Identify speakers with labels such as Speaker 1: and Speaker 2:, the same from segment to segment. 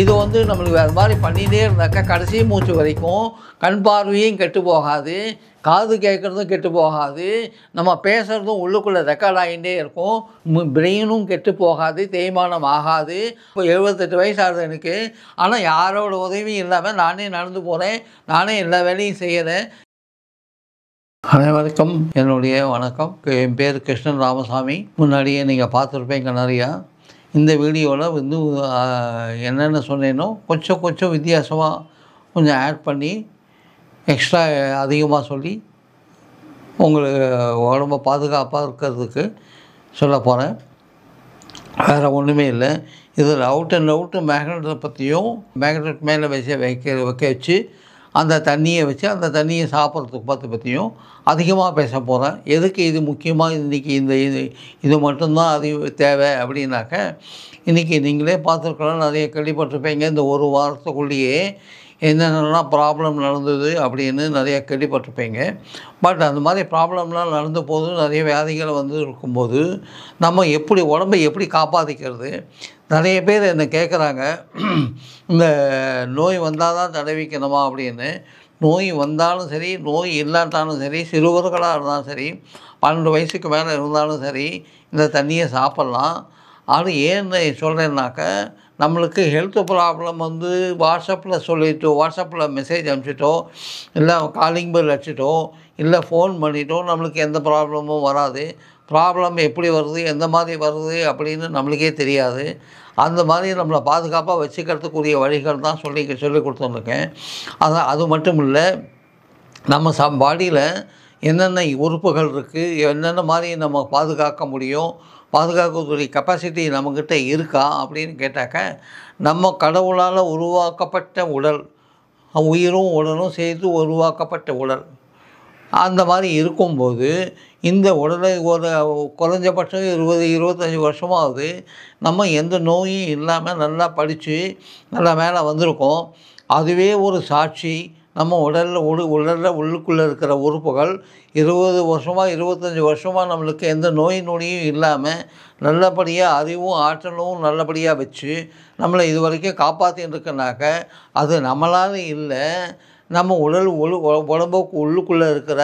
Speaker 1: இது வந்து நம்மளுக்கு அது மாதிரி பண்ணிகிட்டே இருந்தாக்கா கடைசி மூச்சு வரைக்கும் கண் பார்வையும் கெட்டு போகாது, காது கேட்குறதும் கெட்டு போகாது, நம்ம பேசுகிறதும் உள்ளுக்குள்ளே ரெக்கார்ட் ஆகிட்டே இருக்கும், பிரெயினும் கெட்டு போகாது, தேய்மானம் ஆகாது. இப்போ 78 வயசு ஆகுது எனக்கு. ஆனால் யாரோட உதவியும் இல்லாமல் நானே நடந்து போகிறேன், நானே எல்லா வேலையும் செய்கிறேன். அனைவருக்கும் என்னுடைய வணக்கம். என் பேர் கிருஷ்ணன் ராமசாமி. முன்னாடியே நீங்கள் பார்த்துருப்பீங்க நிறையா. இந்த வீடியோவில் வந்து என்னென்ன சொன்னேனோ கொஞ்சம் வித்தியாசமாக கொஞ்சம் ஆட் பண்ணி எக்ஸ்ட்ரா அதிகமாக சொல்லி உங்களுக்கு உடம்ப பாதுகாப்பாக இருக்கிறதுக்கு சொல்ல போகிறேன். வேறு ஒன்றுமே இல்லை. இதில் அவுட் அண்ட் அவுட்டு மேக்னெட்டை பற்றியும் மேக்னெட் மேலே வைக்க வச்சு அந்த தண்ணியை வச்சு அந்த தண்ணியை சாப்பிட்றதுக்கு பற்றியும் அதிகமாக பேச போகிறேன். எதுக்கு இது முக்கியமாக இன்றைக்கி இது மட்டும்தான் தேவை அப்படின்னாக்க, இன்றைக்கி நீங்களே பார்த்துருக்கலாம், நிறைய கேள்விப்பட்டிருப்பீங்க. இந்த ஒரு வாரத்துக்குள்ளேயே என்னென்னலாம் ப்ராப்ளம் நடந்தது அப்படின்னு நிறைய கேள்விப்பட்டிருப்பீங்க. பட் அந்த மாதிரி ப்ராப்ளம்லாம் நடந்த போது நிறைய வியாதிகள் வந்து இருக்கும்போது நம்ம உடம்பை எப்படி காப்பாற்றிக்கிறது? நிறைய பேர் என்னை கேட்குறாங்க, இந்த நோய் வந்தால் தான் தடவிக்கணுமா அப்படின்னு. நோய் வந்தாலும் சரி, நோய் இல்லாட்டாலும் சரி, சிறுவர்களாக இருந்தாலும் சரி, 12 வயசுக்கு மேலே இருந்தாலும் சரி, இந்த தண்ணியை சாப்பிட்லாம். அது ஏன்னு சொல்கிறேன்னாக்க, நம்மளுக்கு ஹெல்த் ப்ராப்ளம் வந்து வாட்ஸ்அப்பில் மெசேஜ் அனுப்பிச்சிட்டோ, இல்லை காலிங் பெல் அடிச்சிட்டோ, இல்லை ஃபோன் பண்ணிட்டோ நம்மளுக்கு எந்த ப்ராப்ளமும் வராது. ப்ராப்ளம் எப்படி வருது, எந்த மாதிரி வருது அப்படின்னு நம்மளுக்கே தெரியாது. அந்த மாதிரி நம்மளை பாதுகாப்பாக வச்சுக்கிறதுக்குரிய வழிகள் தான் சொல்லி கொடுத்துருக்கேன். அது மட்டும் இல்லை, நம்ம பாடியில் என்னென்ன உறுப்புகள் இருக்குது, என்னென்ன மாதிரி நம்ம பாதுகாக்க முடியும், பாதுகாக்கக்கூடிய கெப்பாசிட்டி நம்மக்கிட்ட இருக்கா அப்படின்னு கேட்டாக்க, நம்ம கடவுளால் உருவாக்கப்பட்ட உடல், உயிரும் உடலும் சேர்த்து உருவாக்கப்பட்ட உடல், அந்த மாதிரி இருக்கும்போது இந்த உடலை ஒரு குறைஞ்சபட்சம் 20-25 வருஷமாவது நம்ம எந்த நோயும் இல்லாமல் நல்லா படித்து நல்லா மேலே வந்திருக்கோம். அதுவே ஒரு சாட்சி. நம்ம உடலில் உள்ளுக்குள்ளே இருக்கிற உறுப்புகள் 20 வருஷமாக 25 வருஷமாக நம்மளுக்கு எந்த நொடியும் இல்லாமல் நல்லபடியாக அறிவும் ஆற்றலும் நல்லபடியாக வச்சு நம்மளை இது வரைக்கும் காப்பாற்றின்னு இருக்கனாக்க, அது நம்மளால் இல்லை, நம்ம உடம்புக்கு உள்ளுக்குள்ளே இருக்கிற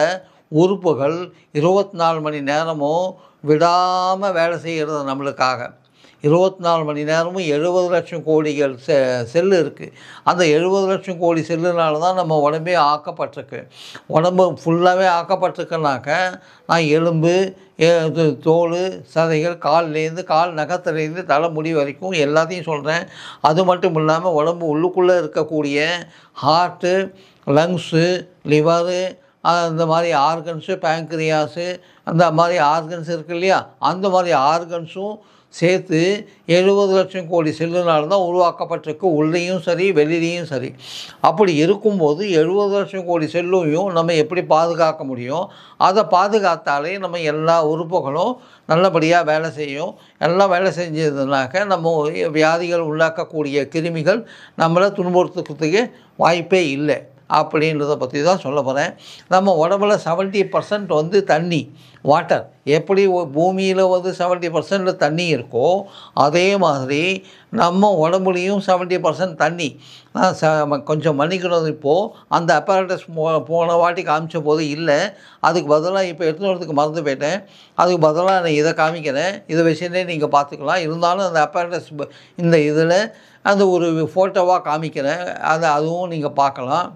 Speaker 1: உறுப்புகள் 24 மணி நேரமும் விடாமல் வேலை செய்கிறது நம்மளுக்காக. 24 மணி நேரமும் 70 லட்சம் கோடிகள் செல்லு இருக்குது. அந்த 70 லட்சம் கோடி செல்லுனால தான் நம்ம உடம்பே ஆக்கப்பட்டிருக்கு. உடம்பு ஃபுல்லாகவே ஆக்கப்பட்டிருக்குனாக்க, நான் எலும்பு, தோல், சதைகள், கால் நகத்துலேருந்து தலை முடி வரைக்கும் எல்லாத்தையும் சொல்கிறேன். அது மட்டும் இல்லாமல் உடம்பு உள்ளுக்குள்ளே இருக்கக்கூடிய ஹார்ட்டு, லங்ஸு, லிவரு, அந்த மாதிரி ஆர்கன்ஸு, பேங்க்ரியாஸு, அந்த மாதிரி ஆர்கன்ஸ் இருக்குது இல்லையா, அந்த மாதிரி ஆர்கன்ஸும் சேர்த்து 70 லட்சம் கோடி செல்லுனால தான் உருவாக்கப்பட்டிருக்கு, உள்ளேயும் சரி வெளியிலையும் சரி. அப்படி இருக்கும்போது 70 லட்சம் கோடி செல்லையும் நம்ம எப்படி பாதுகாக்க முடியும்? அதை பாதுகாத்தாலே நம்ம எல்லா உறுப்புகளும் நல்லபடியாக வேலை செய்யும். எல்லாம் வேலை செஞ்சதுனாக்க நம்ம வியாதிகள் உள்ளாக்கக்கூடிய கிருமிகள் நம்மளை துன்புறுத்துறதுக்கு வாய்ப்பே இல்லை அப்படின்றத பற்றி தான் சொல்ல போகிறேன். நம்ம உடம்புல 70% வந்து தண்ணி, வாட்டர். எப்படி பூமியில் வந்து 70% தண்ணி இருக்கோ, அதே மாதிரி நம்ம உடம்புலையும் 70% தண்ணி. கொஞ்சம் மன்னிக்கணும், இப்போது அந்த அப்பரேட்டஸ் போன வாட்டி காமிச்ச போது இல்லை, அதுக்கு பதிலாக இப்போ எடுத்துகிட்டு வரதுக்கு மறந்து போயிட்டேன். அதுக்கு பதிலாக நான் இதை காமிக்கிறேன். இதை வச்சுட்டே நீங்கள் பார்த்துக்கலாம். இருந்தாலும் அந்த அப்பரேட்டஸ் இந்த இதில் அந்த ஒரு ஃபோட்டோவாக காமிக்கிறேன், அதுவும் நீங்கள் பார்க்கலாம்.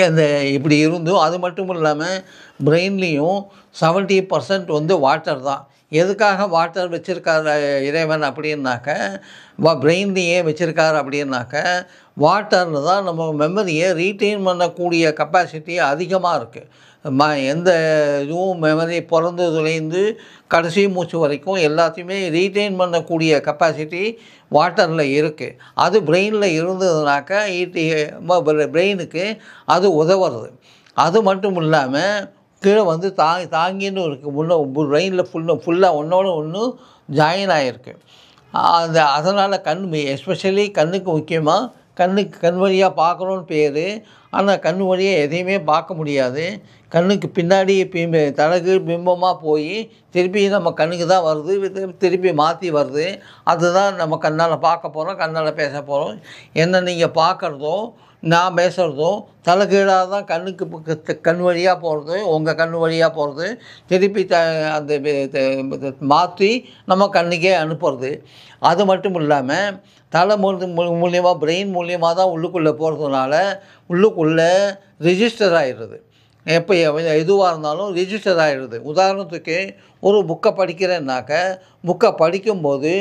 Speaker 1: அந்த இப்படி இருந்தும் அது மட்டும் இல்லாமல் பிரெயின்லேயும் 70% வந்து வாட்டர் தான். எதுக்காக வாட்டர் வச்சுருக்கார் இறைவன் அப்படின்னாக்க, பிரெயின்லேயே வச்சுருக்கார் அப்படின்னாக்க, வாட்டரில் தான் நம்ம மெமரியை ரீட்டைன் பண்ணக்கூடிய கெப்பாசிட்டி அதிகமாக இருக்குது. எந்த இதுவும் மெமரி பிறந்ததுலேருந்து கடைசி மூச்சு வரைக்கும் எல்லாத்தையுமே ரீட்டைன் பண்ணக்கூடிய கெப்பாசிட்டி வாட்டரில் இருக்குது. அது பிரெயினில் இருந்ததுனாக்கா பிரெயினுக்கு அது உதவுறது. அது மட்டும் இல்லாமல் கீழே வந்து தாங்கின்னு இருக்குது, பிரெயினில் ஃபுல்லாக ஒன்றோட ஒன்று ஜாயின் ஆகிருக்கு. அதனால் எஸ்பெஷலி கண்ணுக்கு முக்கியமாக கண் வழியாக பார்க்குறோன்னு பேர். ஆனால் கண் வழியாக எதையுமே பார்க்க முடியாது. கண்ணுக்கு பின்னாடி தலைகீழ் பிம்பமாக போய் திருப்பி நம்ம கண்ணுக்கு தான் வருது, திருப்பி மாற்றி வருது. அதுதான் நம்ம கண்ணால் பார்க்க போகிறோம், கண்ணால் பேச போகிறோம். என்ன நீங்கள் பார்க்குறதோ நான் பேசுகிறதும் தலைகீழாக தான் கண்ணுக்கு கண் வழியாக போகிறது, உங்கள் கண் வழியாக போகிறது, திருப்பி அந்த மாற்றி நம்ம கண்ணுக்கே அனுப்புறது. அது மட்டும் இல்லாமல் தலை மூலியமாக பிரெயின் மூலியமாக தான் உள்ளுக்குள்ளே போகிறதுனால உள்ளுக்குள்ளே ரிஜிஸ்டர் ஆகிடுது. எப்போ எதுவாக இருந்தாலும் ரிஜிஸ்டர் ஆகிடுது. உதாரணத்துக்கு ஒரு புக்கை படிக்கிறேன்னாக்க புக்கை படிக்கும்போது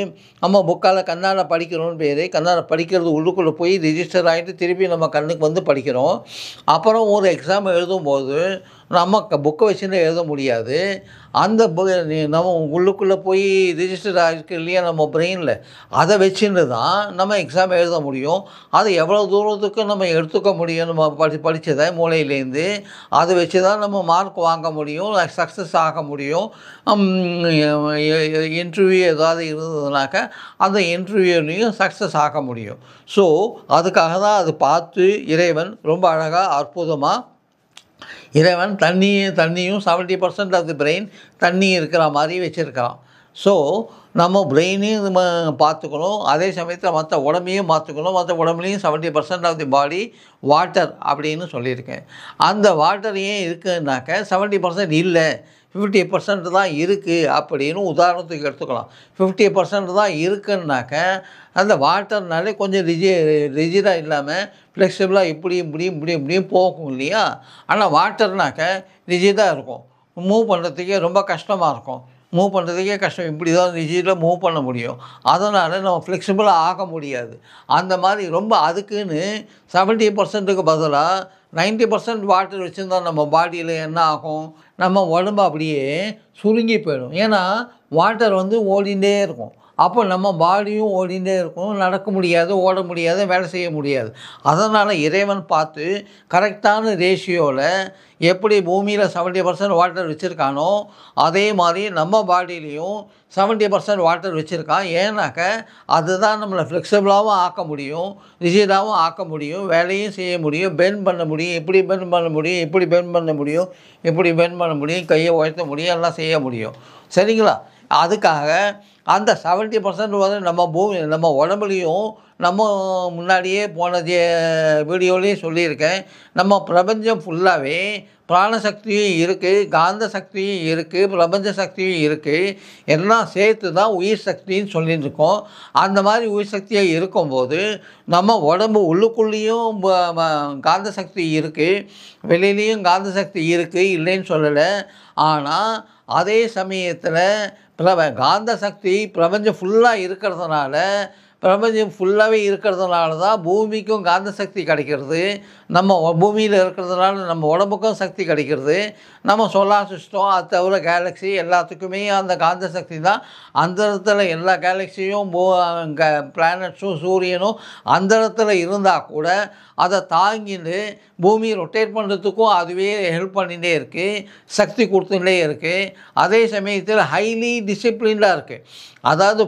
Speaker 1: நம்ம புக்கால் கண்ணால் படிக்கிறோன்னு பேர். கண்ணால் படிக்கிறது உள்ளுக்குள்ளே போய் ரிஜிஸ்டர் ஆகிட்டு திருப்பி நம்ம கண்ணுக்கு வந்து படிக்கிறோம். அப்புறம் ஒரு எக்ஸாம் எழுதும்போது நம்ம புக்கை வச்சுன்னு எழுத முடியாது. அந்த நம்ம உள்ளுக்குள்ளே போய் ரிஜிஸ்டர் ஆகிருக்கு இல்லையா நம்ம பிரெயினில், அதை வச்சுன்னு தான் நம்ம எக்ஸாம் எழுத முடியும். அதை எவ்வளோ தூரத்துக்கு நம்ம எடுத்துக்க முடியும், நம்ம படித்ததை மூளையிலேருந்து அதை வச்சு தான் நம்ம மார்க் வாங்க முடியும், சக்ஸஸ் ஆக முடியும். இன்டர்வியூ ஏதாவது இருந்ததுனாக்கா அந்த இன்டர்வியூலையும் சக்ஸஸ் ஆக முடியும். ஸோ அதுக்காக தான் அது பார்த்து இறைவன் ரொம்ப அழகாக அற்புதமாக இறைவன் தண்ணியும் 70% ஆஃப் தி பிரெயின் தண்ணி இருக்கிற மாதிரி வச்சுருக்கலாம். ஸோ நம்ம பிரெயினையும் நம்ம பார்த்துக்கணும், அதே சமயத்தில் மற்ற உடம்பையும் பார்த்துக்கணும். மற்ற உடம்புலையும் 70% ஆஃப் தி பாடி வாட்டர் அப்படின்னு சொல்லியிருக்கேன். அந்த வாட்டர் ஏன் இருக்குன்னாக்க 70% இல்லை, 50% தான் இருக்குது அப்படின்னு உதாரணத்துக்கு எடுத்துக்கலாம். 50% தான் இருக்குன்னாக்க அந்த வாட்டர்னாலே கொஞ்சம் ரிஜிடாக இல்லாமல் ஃப்ளெக்சிபிளாக இப்படியும் போகும் இல்லையா. ஆனால் வாட்டர்னாக்க ரிஜிடாக இருக்கும், மூவ் பண்ணுறதுக்கே ரொம்ப கஷ்டமாக இருக்கும். மூவ் பண்ணுறதுக்கே கஷ்டம், இப்படி தான் ரிஜிடாக மூவ் பண்ண முடியும். அதனால் நம்ம ஃப்ளெக்சிபிளாக ஆக முடியாது. அந்த மாதிரி ரொம்ப அதுக்குன்னு 70%க்கு பதிலாக 90% வாட்டர் வச்சுருந்தா நம்ம பாடியில் என்ன ஆகும், நம்ம உடம்பு அப்படியே சுருங்கி போயிடும். ஏன்னா வாட்டர் வந்து ஓடிண்டே இருக்கும். அப்போ நம்ம பாடியும் ஓடிண்டே இருக்கும், நடக்க முடியாது, ஓட முடியாது, வேலை செய்ய முடியாது. அதனால் இறைவன் பார்த்து கரெக்டான ரேஷியோவில் எப்படி பூமியில் 70% வாட்டர் வச்சுருக்கானோ அதே மாதிரி நம்ம பாடியிலையும் 70% வாட்டர் வச்சுருக்கான். ஏன்னாக்க அதுதான் நம்மளை ஃப்ளெக்சிபிளாகவும் ஆக்க முடியும், ரிஜிடாகவும் ஆக்க முடியும், வேலையும் செய்ய முடியும், பெண்ட் பண்ண முடியும், இப்படி பெண்ட் பண்ண முடியும், இப்படி பெண்ட் பண்ண முடியும், இப்படி பெண்ட் பண்ண முடியும், கையை உயர்த்த முடியும், எல்லாம் செய்ய முடியும். சரிங்களா? அதுக்காக அந்த 70% வந்து நம்ம உடம்புலையும் நம்ம முன்னாடியே போன வீடியோலேயே சொல்லியிருக்கேன், நம்ம பிரபஞ்சம் ஃபுல்லாகவே பிராணசக்தியும் இருக்குது, காந்த சக்தியும் இருக்குது, பிரபஞ்ச சக்தியும் இருக்குது. எல்லாம் சேர்த்து தான் உயிர் சக்தின்னு சொல்லிட்டு இருக்கோம். அந்த மாதிரி உயிர் சக்தியாக இருக்கும்போது நம்ம உடம்பு உள்ளுக்குள்ளேயும் காந்த சக்தி இருக்குது, வெளியிலையும் காந்த சக்தி இருக்குது, இல்லைன்னு சொல்லலை. ஆனால் அதே சமயத்தில் காந்த சக்தி பிரபஞ்சம் ஃபுல்லாக இருக்கிறதுனால தான் பூமிக்கும் காந்த சக்தி கிடைக்கிறது, நம்ம பூமியில் இருக்கிறதுனால நம்ம உடம்புக்கும் சக்தி கிடைக்கிறது. நம்ம சோலார் சிஸ்டம் அது தவிர கேலக்ஸி எல்லாத்துக்குமே அந்த காந்த சக்தி தான். அந்த இடத்துல எல்லா கேலக்ஸியும் பிளானட்ஸும் சூரியனும் அந்த இடத்துல இருந்தால் கூட அதை தாங்கிட்டு பூமி ரொட்டேட் பண்ணுறதுக்கும் அதுவே ஹெல்ப் பண்ணிகிட்டே இருக்குது, சக்தி கொடுத்துட்டே இருக்குது. அதே சமயத்தில் ஹைலி டிசிப்ளின்டாக இருக்குது. அதாவது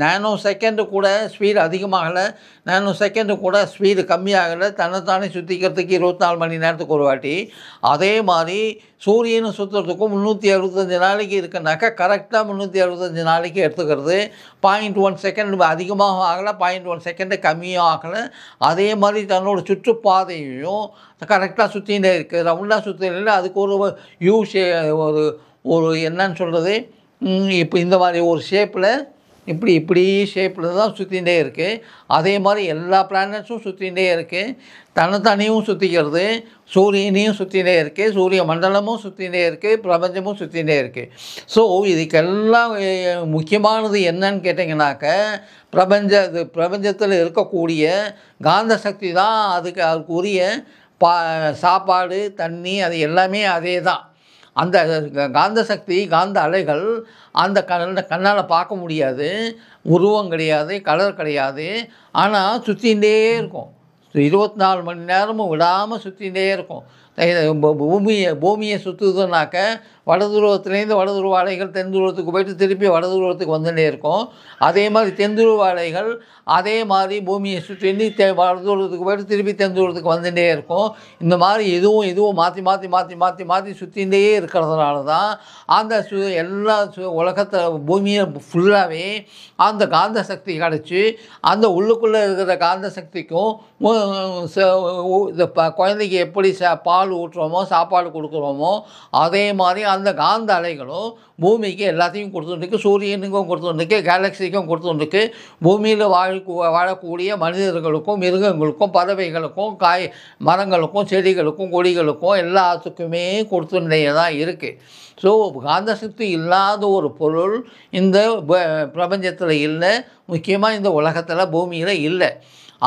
Speaker 1: நேனோ செகண்டு கூட ஸ்பீடு அதிகமாகலை, நேனோ செகண்டு கூட ஸ்பீடு கம்மியாகலை, தன்னைத்தானே சுற்றிக்கிறதுக்கு 24 மணி நேரத்துக்கு ஒரு வாட்டி. அதே மாதிரி சூரியனை சுற்றுறதுக்கும் 365 நாளைக்கு இருக்குனாக்கா கரெக்டாக 365 நாளைக்கு எடுத்துக்கிறது. 0.1 செகண்ட் அதிகமாக ஆகலை, 0.1 செகண்டு கம்மியும் ஆகலை. அதே மாதிரி தன்னோட சுற்றுப்பாதையையும் கரெக்டாக சுற்றிகிட்டே இருக்குது, ரவுண்டாக சுற்றினா அதுக்கு ஒரு என்னன்னு சொல்கிறது, இப்போ இந்த மாதிரி ஒரு ஷேப்பில் இப்படி ஷேப்பில் தான் சுற்றிகிட்டே இருக்குது. அதே மாதிரி எல்லா பிளானட்ஸும் சுற்றிகிட்டே இருக்குது. தனித்தனியும் சுற்றிக்கிறது, சூரியனையும் சுற்றிகிட்டே இருக்குது, சூரிய மண்டலமும் சுற்றிகிட்டே இருக்குது, பிரபஞ்சமும் சுற்றிகிட்டே இருக்குது. ஸோ இதுக்கெல்லாம் முக்கியமானது என்னன்னு கேட்டிங்கனாக்க பிரபஞ்சத்தில் இருக்கக்கூடிய காந்த சக்தி தான் அதுக்குரிய சாப்பாடு, தண்ணி, அது எல்லாமே அதே தான். அந்த காந்த சக்தி, காந்த அலைகள் அந்த கண்ணால் பார்க்க முடியாது, உருவம் கிடையாது, கலர் கிடையாது. ஆனால் சுற்றிகிட்டே இருக்கும், 24 மணி நேரமும் விடாமல் சுற்றிகிட்டே இருக்கும். பூமியை சுற்றுதுன்னாக்க வடதுருவத்துலேருந்து வடதுருவ அலைகள் தென்துருவத்துக்கு போயிட்டு திருப்பி வடதுருவத்துக்கு வந்துட்டே இருக்கும். அதே மாதிரி தென்துருவ அலைகள் அதே மாதிரி பூமியை சுற்றி வடதுருவத்துக்கு போயிட்டு திருப்பி தென்துருவத்துக்கு வந்துட்டே இருக்கும். இந்த மாதிரி இதுவும் மாற்றி மாற்றி மாற்றி மாற்றி மாற்றி சுற்றிகிட்டே இருக்கிறதுனால தான் அந்த எல்லா உலகத்தில் பூமியை ஃபுல்லாகவே அந்த காந்த சக்தி கிடச்சி அந்த உள்ளுக்குள்ளே இருக்கிற காந்த சக்திக்கும் இந்த குழந்தைக்கு எப்படி பால் ஊட்டுறோமோ, சாப்பாடு கொடுக்குறோமோ, அதே மாதிரி அந்த காந்த அலைகளும் பூமிக்கு எல்லாத்தையும் கொடுத்துருக்கு, சூரியனுக்கும் கொடுத்துருக்கு, கேலக்சிக்கும் கொடுத்துருக்கு. பூமியில் வாழக்கூடிய மனிதர்களுக்கும், மிருகங்களுக்கும், பறவைகளுக்கும், மரங்களுக்கும், செடிகளுக்கும், கொடிகளுக்கும் எல்லாத்துக்குமே கொடுத்துட்டே தான் இருக்குது. ஸோ காந்த சக்தி இல்லாத ஒரு பொருள் இந்த பிரபஞ்சத்தில் இல்லை, முக்கியமாக இந்த உலகத்தில் பூமியில் இல்லை.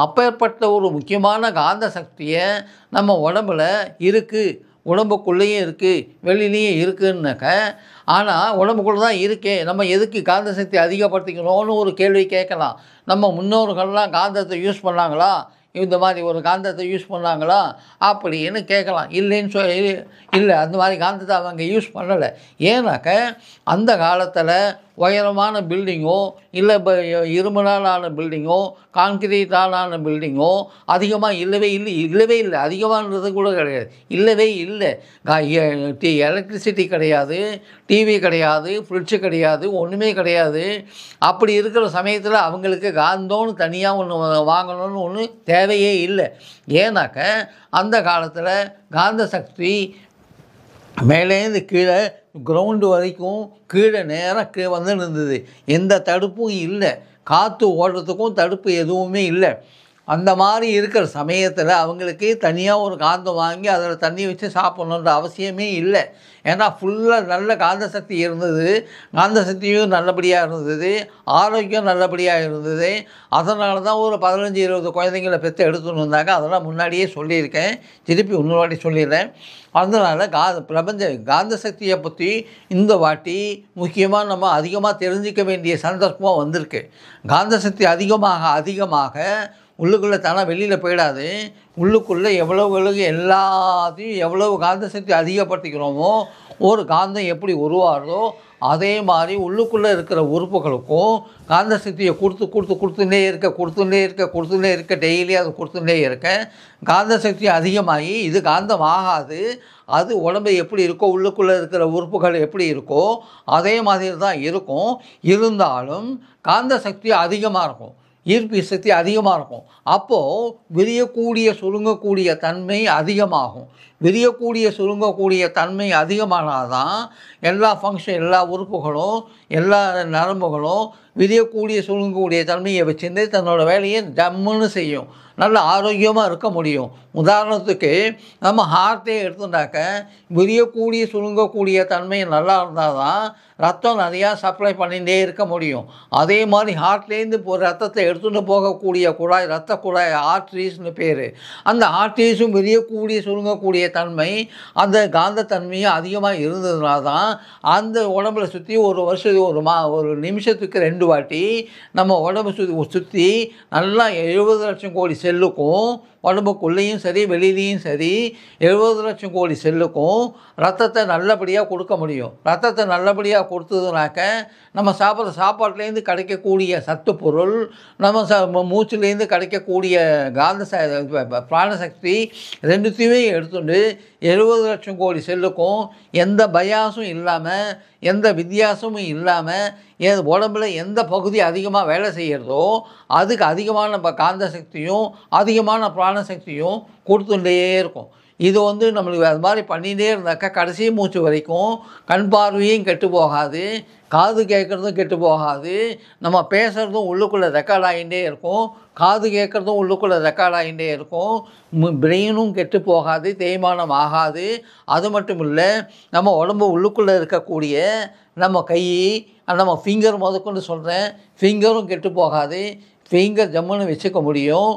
Speaker 1: அப்பேற்பட்ட ஒரு முக்கியமான காந்த சக்தியை நம்ம உடம்புல இருக்குது, உடம்புக்குள்ளேயும் இருக்குது, வெளியிலையும் இருக்குன்னாக்க, ஆனால் உடம்புக்குள்ளே தான் இருக்கே, நம்ம எதுக்கு காந்த சக்தி அதிகப்படுத்திக்கணும்னு ஒரு கேள்வி கேட்கலாம். நம்ம முன்னோர்கள்லாம் காந்தத்தை யூஸ் பண்ணாங்களா, இந்த மாதிரி ஒரு காந்தத்தை யூஸ் பண்ணாங்களா அப்படின்னு கேட்கலாம். இல்லைன்னு இல்லை, அந்த மாதிரி காந்தத்தை அவங்க யூஸ் பண்ணலை. ஏன்னாக்க அந்த காலத்தில் உயரமான பில்டிங்கோ, இல்லை இரும்பினால் ஆன பில்டிங்கோ, கான்கிரீட்டால் ஆன பில்டிங்கோ அதிகமாக இல்லவே இல்லை. அதிகமானது கூட கிடையாது, இல்லவே இல்லை. எலக்ட்ரிசிட்டி கிடையாது, டிவி கிடையாது, ஃப்ரிட்ஜு கிடையாது, ஒன்றுமே கிடையாது. அப்படி இருக்கிற சமயத்தில் அவங்களுக்கு காந்தம்னு தனியாக ஒன்று வாங்கணும்னு ஒன்று தேவையே இல்லை. ஏன்னாக்க அந்த காலத்தில் காந்த சக்தி மேலேருந்து கீழே கிரவுண்டு வரைக்கும் கீழே நேராக வந்து இருந்தது. எந்த தடுப்பும் இல்லை, காற்று ஓடுறதுக்கும் தடுப்பு எதுவுமே இல்லை. அந்த மாதிரி இருக்கிற சமயத்தில் அவங்களுக்கு தனியாக ஒரு காந்தம் வாங்கி அதில் தண்ணி வச்சு சாப்பிட்ணுன்ற அவசியமே இல்லை. ஏன்னா ஃபுல்லாக நல்ல காந்த சக்தி இருந்தது, காந்த சக்தியும் நல்லபடியாக இருந்தது, ஆரோக்கியம் நல்லபடியாக இருந்தது. அதனால தான் ஒரு 15-20 குழந்தைங்களை பெற்று எடுத்துன்னு வந்தாங்க. அதெல்லாம் முன்னாடியே சொல்லியிருக்கேன், திருப்பி இன்னொரு வாட்டி சொல்லிடுறேன். அதனால் காந்த சக்தியை பற்றி இந்த வாட்டி முக்கியமாக நம்ம அதிகமாக தெரிஞ்சிக்க வேண்டிய சந்தர்ப்பம் வந்திருக்கு. காந்த சக்தி அதிகமாக உள்ளுக்குள்ளே தானே வெளியில் போயிடாது. உள்ளுக்குள்ளே எவ்வளவு எல்லாத்தையும் எவ்வளவு காந்த சக்தி அதிகப்படுத்திக்கிறோமோ, ஒரு காந்தம் எப்படி உருவாகிறதோ அதே மாதிரி உள்ளுக்குள்ளே இருக்கிற உறுப்புகளுக்கும் காந்த சக்தியை கொடுத்துட்டே இருக்க டெய்லி அதை கொடுத்துட்டே இருக்க காந்த சக்தி அதிகமாகி இது காந்தம் ஆகாது. அது உடம்பு எப்படி இருக்கோ, உள்ளுக்குள்ளே இருக்கிற உறுப்புகள் எப்படி இருக்கோ அதே மாதிரி தான் இருக்கும். இருந்தாலும் காந்த சக்தி அதிகமாக இருக்கும், ஈர்ப்பு சக்தி அதிகமாக இருக்கும். அப்போது விரியக்கூடிய சுருங்கக்கூடிய தன்மை அதிகமாகும். விரியக்கூடிய சுருங்கக்கூடிய தன்மை அதிகமானால் தான் எல்லா உறுப்புகளும் எல்லா நரம்புகளும் விரியக்கூடிய சுருங்கக்கூடிய தன்மையை வச்சுருந்து தன்னோட வேலையை ஜம்முன்னு செய்யும், நல்ல ஆரோக்கியமாக இருக்க முடியும். உதாரணத்துக்கு நம்ம ஹார்ட்டே எடுத்துட்டாக்க விரியக்கூடிய சுருங்கக்கூடிய தன்மை நல்லா இருந்தால் தான் ரத்தம் நிறையா சப்ளை பண்ணிகிட்டே இருக்க முடியும். அதே மாதிரி ஹார்ட்லேருந்து ரத்தத்தை எடுத்துகிட்டு போகக்கூடிய குழாய், ரத்த குழாய், ஆர்ட்ரீஸ்னு பேர். அந்த ஆர்ட்ரீஸும் விரியக்கூடிய சுருங்கக்கூடிய தன்மை அந்த காந்த தன்மையும் அதிகமாக இருந்ததுனால தான் அந்த உடம்புல சுற்றி ஒரு நிமிஷத்துக்கு 2 வாட்டி நம்ம உடம்பு சுற்றி நல்லா 70 லட்சம் கோடி செல்லுக்கும், உடம்புக்குள்ளேயும் சரி வெளியிலையும் சரி 70 லட்சம் கோடி செல்லுக்கும் ரத்தத்தை நல்லபடியாக கொடுக்க முடியும். ரத்தத்தை நல்லபடியாக கொடுத்ததுனாக்க நம்ம சாப்பிட்ற சாப்பாட்டிலேருந்து கிடைக்கக்கூடிய சத்து பொருள், நம்ம மூச்சுலேருந்து கிடைக்கக்கூடிய பிராணசக்தி ரெண்டுத்தையுமே எடுத்துட்டு 70 லட்சம் கோடி செல்லுக்கும் எந்த பயாஸும் இல்லாமல், எந்த வித்தியாசமும் இல்லாமல் உடம்புல எந்த பகுதி அதிகமாக வேலை செய்கிறதோ அதுக்கு அதிகமான காந்த சக்தியும் அதிகமான பிராணசக்தியும் கொடுத்துட்டே இருக்கும். இது வந்து நம்மளுக்கு அது மாதிரி பண்ணிகிட்டே இருந்தாக்கா கடைசி மூச்சு வரைக்கும் கண் பார்வையும் கெட்டு போகாது, காது கேட்குறதும் கெட்டு போகாது, நம்ம பேசுகிறதும் உள்ளுக்குள்ளே ரெக்கார்ட் ஆகிட்டே இருக்கும், காது கேட்குறதும் உள்ளுக்குள்ளே ரெக்கார்ட் ஆகிட்டே இருக்கும், பிரெயினும் கெட்டு போகாது, தேய்மானம் ஆகாது. அது மட்டும் இல்லை, நம்ம உடம்பு உள்ளுக்குள்ளே இருக்கக்கூடிய நம்ம கை, நம்ம ஃபிங்கர் முதற்கொண்டு சொல்கிறேன், ஃபிங்கரும் கெட்டு போகாது, ஃபிங்கர் ஜம்முன்னு வச்சுக்க முடியும்,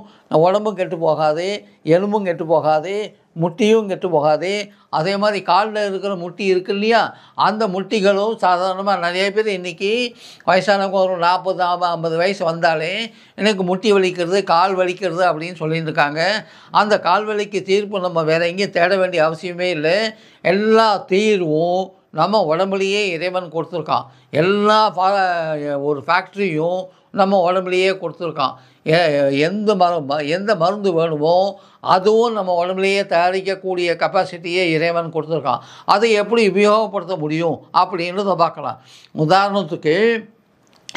Speaker 1: உடம்பும் கெட்டு போகாது, எலும்பும் கெட்டு போகாது, முட்டியும் கெட்டு போகாது. அதே மாதிரி காலில் இருக்கிற முட்டி இருக்கு இல்லையா, அந்த முட்டிகளும் சாதாரணமாக நிறைய பேர் இன்றைக்கி வயசானவங்க ஒரு 40 50 வயசு வந்தாலே எனக்கு முட்டி வலிக்கிறது, கால் வலிக்கிறது அப்படின்னு சொல்லிட்டு இருக்காங்க. அந்த கால் வலிக்கு தீர்ப்பு நம்ம வேறு எங்கேயும் தேட வேண்டிய அவசியமே இல்லை. எல்லா தீர்வும் நம்ம உடம்புலையே இறைவன் கொடுத்துருக்கான். எல்லா ஒரு ஃபேக்ட்ரியும் நம்ம உடம்புலையே கொடுத்துருக்கான். எந்த மருந்து வேணுமோ அதுவும் நம்ம உடம்புலையே தயாரிக்கக்கூடிய கெப்பாசிட்டியே இறைவன் கொடுத்துருக்கான். அதை எப்படி உபயோகப்படுத்த முடியும் அப்படின்றத பார்க்கலாம். உதாரணத்துக்கு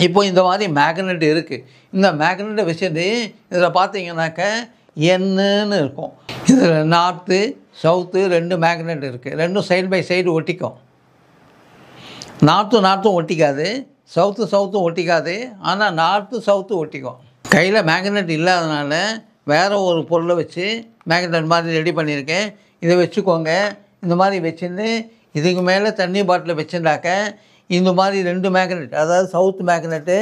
Speaker 1: இப்போ இந்த மாதிரி மேக்னெட் இருக்குது. இந்த மேக்னெட்டை வச்சுட்டு இதில் பார்த்தீங்கன்னாக்க என்னன்னு இருக்கும். இதில் நார்த்து சவுத்து 2 மேக்னெட் இருக்குது. ரெண்டும் சைடு பை சைடு ஒட்டிக்கும். நார்த்தும் ஒட்டிக்காது, சவுத்தும் ஒட்டிக்காது. ஆனால் நார்த்து சவுத்து ஒட்டிக்கும். கையில் மேக்னெட் இல்லாதனால வேறு ஒரு பொருளை வச்சு மேக்னெட் மாதிரி ரெடி பண்ணியிருக்கேன். இதை வச்சுக்கோங்க. இந்த மாதிரி வச்சுன்னு இதுக்கு மேலே தண்ணி பாட்டில் வச்சுருந்தாக்க இந்த மாதிரி 2 மேக்னெட், அதாவது சவுத் மேக்னெட்டு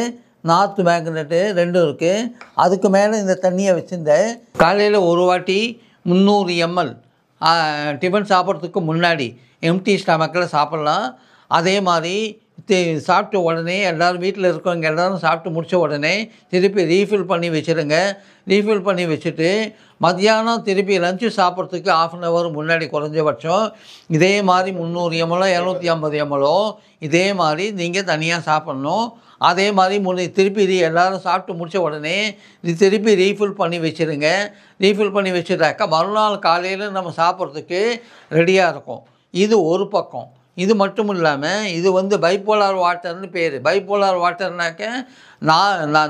Speaker 1: நார்த்து மேக்னெட்டு 2 இருக்குது. அதுக்கு மேலே இந்த தண்ணியை வச்சுருந்தேன். காலையில் ஒரு வாட்டி 300 ml டிஃபன் சாப்பிட்றதுக்கு முன்னாடி எம்டி ஸ்டமக்கில் சாப்பிட்லாம். அதே மாதிரி சாப்பிட்ட உடனே எல்லோரும் வீட்டில் இருக்கவங்க எல்லோரும் சாப்பிட்டு முடித்த உடனே திருப்பி ரீஃபில் பண்ணி வச்சுருங்க. ரீஃபில் பண்ணி வச்சுட்டு மத்தியானம் திருப்பி லஞ்சு சாப்பிட்றதுக்கு 1/2 hour முன்னாடி குறைஞ்சபட்சம் இதே மாதிரி 300 ml 250 ml இதே மாதிரி நீங்கள் தனியாக சாப்பிட்ணும். அதே மாதிரி திருப்பி எல்லோரும் சாப்பிட்டு முடித்த உடனே திருப்பி ரீஃபில் பண்ணி வச்சுருங்க. ரீஃபில் பண்ணி வச்சுட்டாக்கா மறுநாள் காலையில் நம்ம சாப்பிட்றதுக்கு ரெடியாக இருக்கும். இது ஒரு பக்கம். இது மட்டும் இல்லாமல் இது வந்து பைப்போலார் வாட்டர்னு பேர். பைப்போலார் வாட்டர்னாக்க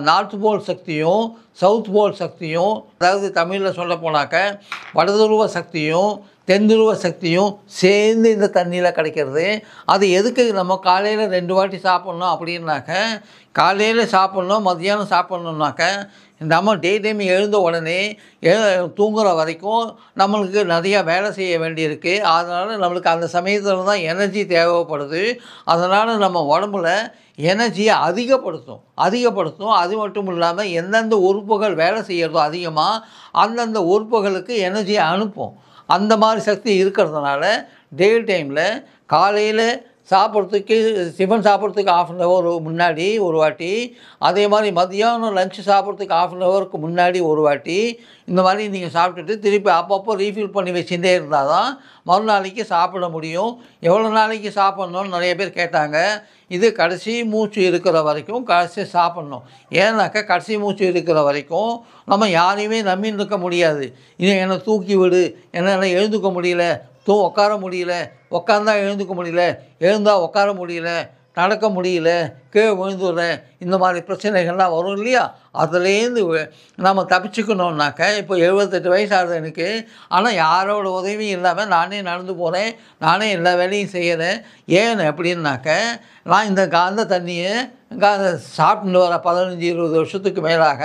Speaker 1: நார்த் போல் சக்தியும் சவுத் போல் சக்தியும், அதாவது தமிழில் சொல்ல போனாக்க வடதுருவ சக்தியும் தென்துருவ சக்தியும் சேர்ந்து இந்த தண்ணியில் கிடைக்கிறது. அது எதுக்கு நம்ம காலையில் 2 வாட்டி சாப்பிட்ணும் அப்படின்னாக்க, காலையில் சாப்பிட்ணும் மத்தியானம் சாப்பிட்ணுன்னாக்க நம்ம டே டைம் எழுந்த உடனே தூங்குகிற வரைக்கும் நம்மளுக்கு நிறையா வேலை செய்ய வேண்டியிருக்கு. அதனால் நம்மளுக்கு அந்த சமயத்தில் தான் எனர்ஜி தேவைப்படுது. அதனால் நம்ம உடம்புல எனர்ஜியை அதிகப்படுத்தும். அது மட்டும் இல்லாமல் எந்தெந்த உறுப்புகள் வேலை செய்கிறதோ அதிகமாக அந்தந்த உறுப்புகளுக்கு எனர்ஜியை அனுப்பும். அந்த மாதிரி சக்தி இருக்கிறதுனால டே டைமில் காலையில் சாப்பிட்றதுக்கு டிஃபன் சாப்பிட்றதுக்கு 1/2 hour முன்னாடி ஒரு வாட்டி, அதே மாதிரி மதியானம் லஞ்சு சாப்பிட்றதுக்கு 1/2 hourக்கு முன்னாடி ஒரு வாட்டி, இந்த மாதிரி நீங்கள் சாப்பிட்டுட்டு திருப்பி அப்பப்போ ரீஃபில் பண்ணி வச்சுட்டே இருந்தால் தான் மறுநாளைக்கு சாப்பிட முடியும். எவ்வளோ நாளைக்கு சாப்பிட்ணுன்னு நிறைய பேர் கேட்டாங்க. இது கடைசி மூச்சு இருக்கிற வரைக்கும் கடைசி சாப்பிட்ணும். ஏன்னாக்கா கடைசி மூச்சு இருக்கிற வரைக்கும் நம்ம யாரையுமே நம்பின்னு இருக்க முடியாது. என்னை தூக்கி விடு, என்னால் எழுந்துக்க முடியல, உட்கார முடியல, உட்காந்தா எழுந்துக்க முடியல, எழுந்தால் உட்கார முடியல, நடக்க முடியல, கீழே விழுந்துடுறேன், இந்த மாதிரி பிரச்சனைகள்லாம் வரும் இல்லையா. அதுலேருந்து நம்ம தப்பிச்சுக்கணுன்னாக்க இப்போ 78 வயசு ஆகுது எனக்கு. ஆனால் யாரோட உதவியும் இல்லாமல் நானே நடந்து போகிறேன், நானே எல்லா வேலையும் செய்கிறேன். ஏன் அப்படின்னாக்க நான் இந்த காந்த தண்ணியை சாப்பிட்டு வர 15-20 வருஷத்துக்கு மேலாக.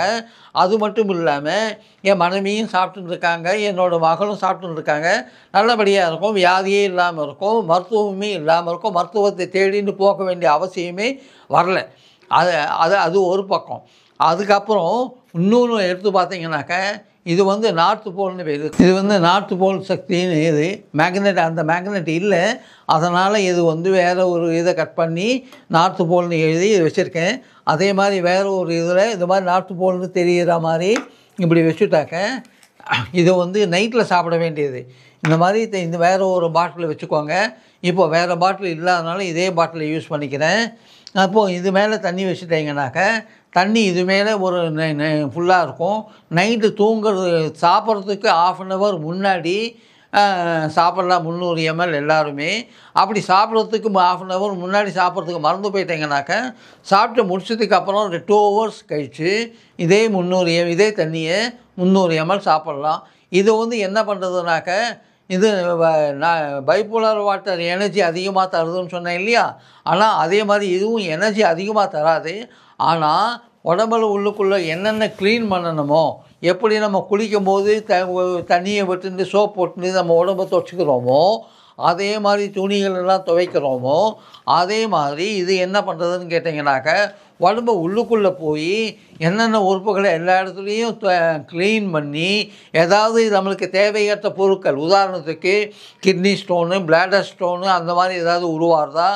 Speaker 1: அது மட்டும் இல்லாமல் என் மனைவியும் சாப்பிட்டுன்னு இருக்காங்க, என்னோடய மகளும் சாப்பிட்டுன்னு இருக்காங்க. நல்லபடியாக இருக்கும், வியாதியே இல்லாமல் இருக்கும், மருத்துவமே இல்லாமல் இருக்கும், மருத்துவத்தை தேடின்னு போக வேண்டிய அவசியமே வரல. அது ஒரு பக்கம். அதுக்கப்புறம் இன்னொன்று எடுத்து பார்த்தீங்கன்னாக்க இது வந்து நார்த்து போல்னு பேர். இது வந்து நார்த்து போல் சக்தின்னு இது மேக்னெட். அந்த மேக்னெட் இல்லை, அதனால் இது வந்து வேறு ஒரு இதை கட் பண்ணி நார்த்து போல்னு எழுதி வச்சுருக்கேன். அதே மாதிரி வேறு ஒரு இதில் இந்த மாதிரி நார்த்து போல்னு தெரிகிற மாதிரி இப்படி வச்சுட்டாக்க இது வந்து நைட்டில் சாப்பிட வேண்டியது. இந்த மாதிரி இந்த வேறு ஒரு பாட்டில் வச்சுக்கோங்க. இப்போ வேறு பாட்டில் இல்லாதனால இதே பாட்டில் யூஸ் பண்ணிக்கிறேன். அப்போது இது மேலே தண்ணி வச்சுட்டீங்கன்னாக்க தண்ணி இது மேலே ஒரு ஃபுல்லாக இருக்கும். நைட்டு தூங்குறது சாப்பிட்றதுக்கு 1/2 hour முன்னாடி சாப்பிட்லாம் 300 ml எல்லாருமே. அப்படி சாப்பிட்றதுக்கு 1/2 hour முன்னாடி சாப்பிட்றதுக்கு மறந்து போயிட்டீங்கன்னாக்க சாப்பிட்டு முடிச்சதுக்கு அப்புறம் 2 hours கழித்து இதே தண்ணியை 300 ml சாப்பிட்லாம். இது வந்து என்ன பண்ணுறதுனாக்க இது நான் பைப்போலார் வாட்டர் எனர்ஜி அதிகமாக தருதுன்னு சொன்னேன் இல்லையா? ஆனால் அதே மாதிரி இதுவும் எனர்ஜி அதிகமாக தராது. ஆனால் உடம்புல உள்ளுக்குள்ளே என்னென்ன க்ளீன் பண்ணணுமோ, எப்படி நம்ம குளிக்கும்போது தண்ணியை விட்டுட்டு சோப் போட்டுட்டு நம்ம உடம்பை துவைச்சிக்கிறோமோ, அதே மாதிரி துணிகள் எல்லாம் துவைக்கிறோமோ, அதே மாதிரி இது என்ன பண்ணுறதுன்னு கேட்டிங்கனாக்க, உடம்பு உள்ளுக்குள்ளே போய் என்னென்ன உறுப்புகளை எல்லா இடத்துலையும் க்ளீன் பண்ணி, ஏதாவது நம்மளுக்கு தேவையற்ற பொருட்கள், உதாரணத்துக்கு கிட்னி ஸ்டோனு, பிளாடர் ஸ்டோனு அந்த மாதிரி ஏதாவது உருவாகிறதா,